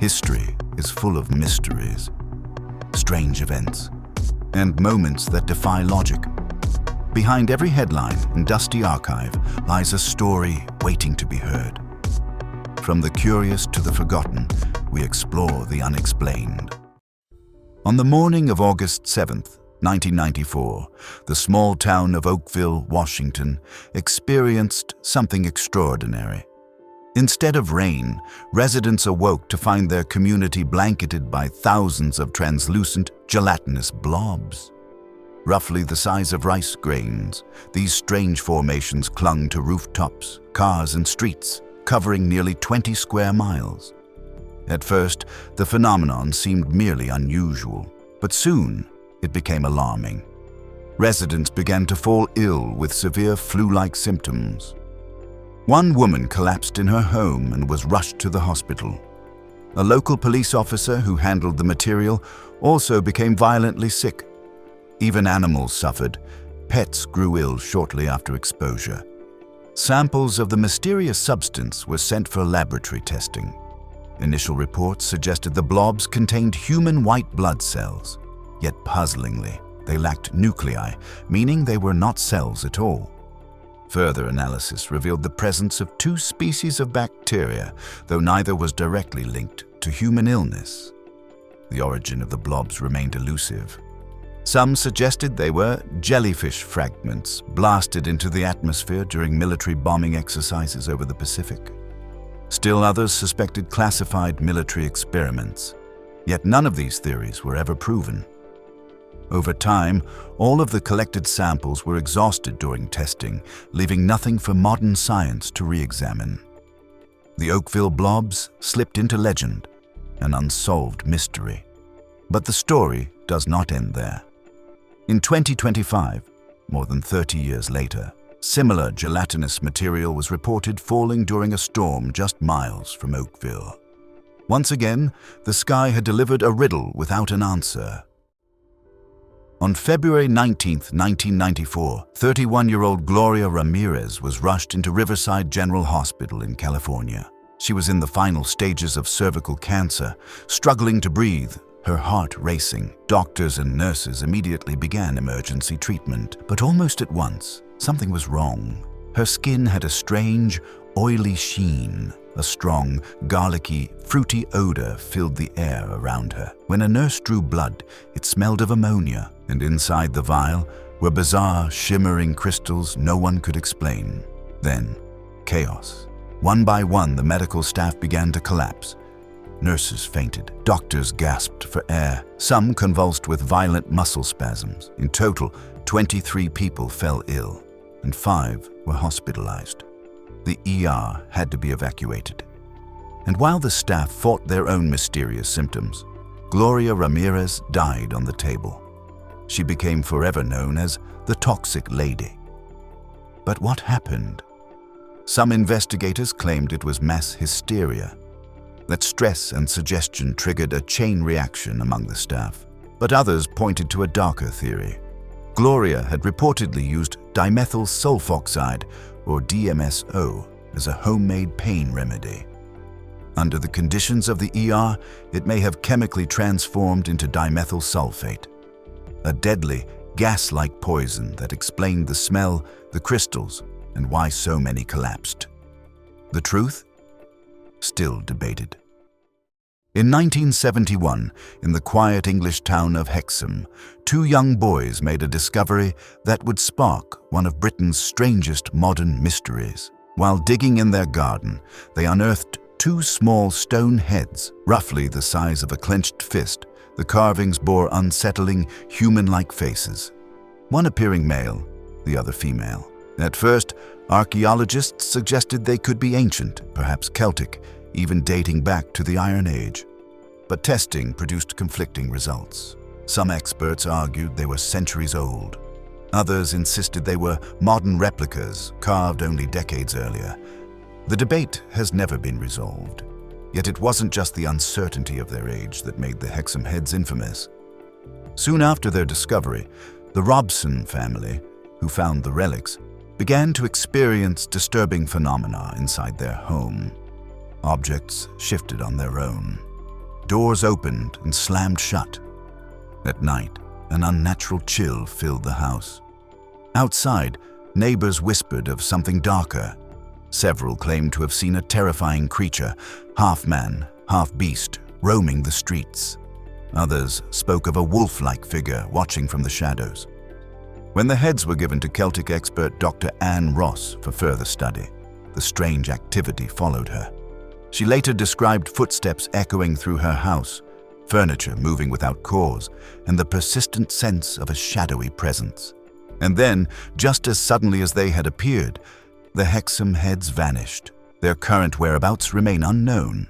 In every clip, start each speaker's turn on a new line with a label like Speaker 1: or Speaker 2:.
Speaker 1: History is full of mysteries, strange events, and moments that defy logic. Behind every headline and dusty archive lies a story waiting to be heard. From the curious to the forgotten, we explore the unexplained. On the morning of August 7th, 1994, the small town of Oakville, Washington, experienced something extraordinary. Instead of rain, residents awoke to find their community blanketed by thousands of translucent, gelatinous blobs. Roughly the size of rice grains, these strange formations clung to rooftops, cars, and streets, covering nearly 20 square miles. At first, the phenomenon seemed merely unusual, but soon it became alarming. Residents began to fall ill with severe flu-like symptoms. One woman collapsed in her home and was rushed to the hospital. A local police officer who handled the material also became violently sick. Even animals suffered. Pets grew ill shortly after exposure. Samples of the mysterious substance were sent for laboratory testing. Initial reports suggested the blobs contained human white blood cells. Yet puzzlingly, they lacked nuclei, meaning they were not cells at all. Further analysis revealed the presence of two species of bacteria, though neither was directly linked to human illness. The origin of the blobs remained elusive. Some suggested they were jellyfish fragments blasted into the atmosphere during military bombing exercises over the Pacific. Still others suspected classified military experiments. Yet none of these theories were ever proven. Over time, all of the collected samples were exhausted during testing, leaving nothing for modern science to re-examine. The Oakville blobs slipped into legend, an unsolved mystery. But the story does not end there. In 2025, more than 30 years later, similar gelatinous material was reported falling during a storm just miles from Oakville. Once again, the sky had delivered a riddle without an answer. On February 19, 1994, 31-year-old Gloria Ramirez was rushed into Riverside General Hospital in California. She was in the final stages of cervical cancer, struggling to breathe, her heart racing. Doctors and nurses immediately began emergency treatment, but almost at once, something was wrong. Her skin had a strange, oily sheen. A strong, garlicky, fruity odor filled the air around her. When a nurse drew blood, it smelled of ammonia, and inside the vial were bizarre, shimmering crystals no one could explain. Then, chaos. One by one, the medical staff began to collapse. Nurses fainted. Doctors gasped for air. Some convulsed with violent muscle spasms. In total, 23 people fell ill, and 5 were hospitalized. The ER had to be evacuated. And while the staff fought their own mysterious symptoms, Gloria Ramirez died on the table. She became forever known as the Toxic Lady. But what happened? Some investigators claimed it was mass hysteria, that stress and suggestion triggered a chain reaction among the staff. But others pointed to a darker theory. Gloria had reportedly used dimethyl sulfoxide, or DMSO, as a homemade pain remedy. Under the conditions of the ER, it may have chemically transformed into dimethyl sulfate, a deadly, gas-like poison that explained the smell, the crystals, and why so many collapsed. The truth? Still debated. In 1971, in the quiet English town of Hexham, 2 young boys made a discovery that would spark one of Britain's strangest modern mysteries. While digging in their garden, they unearthed 2 small stone heads, roughly the size of a clenched fist. The carvings bore unsettling, human-like faces, one appearing male, the other female. At first, archaeologists suggested they could be ancient, perhaps Celtic, even dating back to the Iron Age. But testing produced conflicting results. Some experts argued they were centuries old. Others insisted they were modern replicas, carved only decades earlier. The debate has never been resolved. Yet it wasn't just the uncertainty of their age that made the Hexham heads infamous. Soon after their discovery, the Robson family, who found the relics, began to experience disturbing phenomena inside their home. Objects shifted on their own. doors opened and slammed shut. At night, an unnatural chill filled the house. Outside, neighbors whispered of something darker. Several claimed to have seen a terrifying creature, half man, half beast, roaming the streets. Others spoke of a wolf-like figure watching from the shadows. When the heads were given to Celtic expert Dr. Anne Ross for further study, the strange activity followed her. She later described footsteps echoing through her house, furniture moving without cause, and the persistent sense of a shadowy presence. And then, just as suddenly as they had appeared, the Hexam heads vanished. Their current whereabouts remain unknown.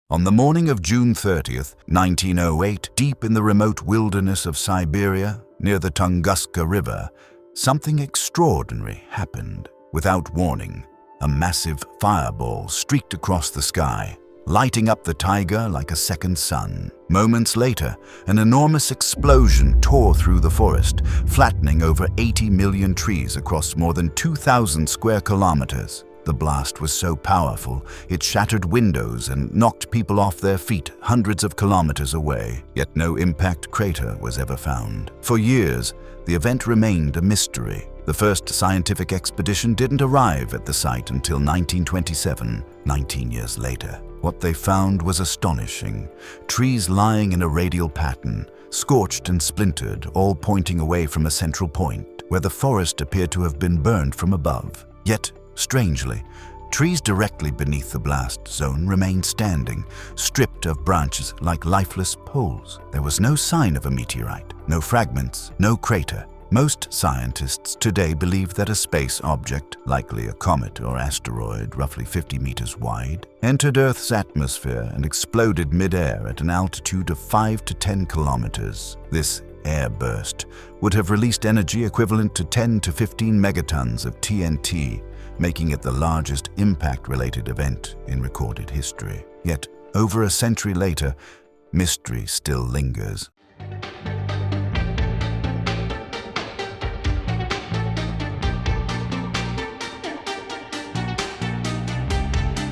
Speaker 1: On the morning of June 30th, 1908, deep in the remote wilderness of Siberia, near the Tunguska River, something extraordinary happened. Without warning, a massive fireball streaked across the sky, lighting up the taiga like a second sun. Moments later, an enormous explosion tore through the forest, flattening over 80 million trees across more than 2,000 square kilometers. The blast was so powerful, it shattered windows and knocked people off their feet hundreds of kilometers away. Yet no impact crater was ever found. For years, the event remained a mystery. The first scientific expedition didn't arrive at the site until 1927, 19 years later. What they found was astonishing. Trees lying in a radial pattern, scorched and splintered, all pointing away from a central point, where the forest appeared to have been burned from above. Yet, strangely, trees directly beneath the blast zone remained standing, stripped of branches like lifeless poles. There was no sign of a meteorite, no fragments, no crater. Most scientists today believe that a space object, likely a comet or asteroid roughly 50 meters wide, entered Earth's atmosphere and exploded mid-air at an altitude of 5 to 10 kilometers. This air burst would have released energy equivalent to 10 to 15 megatons of TNT, making it the largest impact-related event in recorded history. Yet, over a century later, mystery still lingers.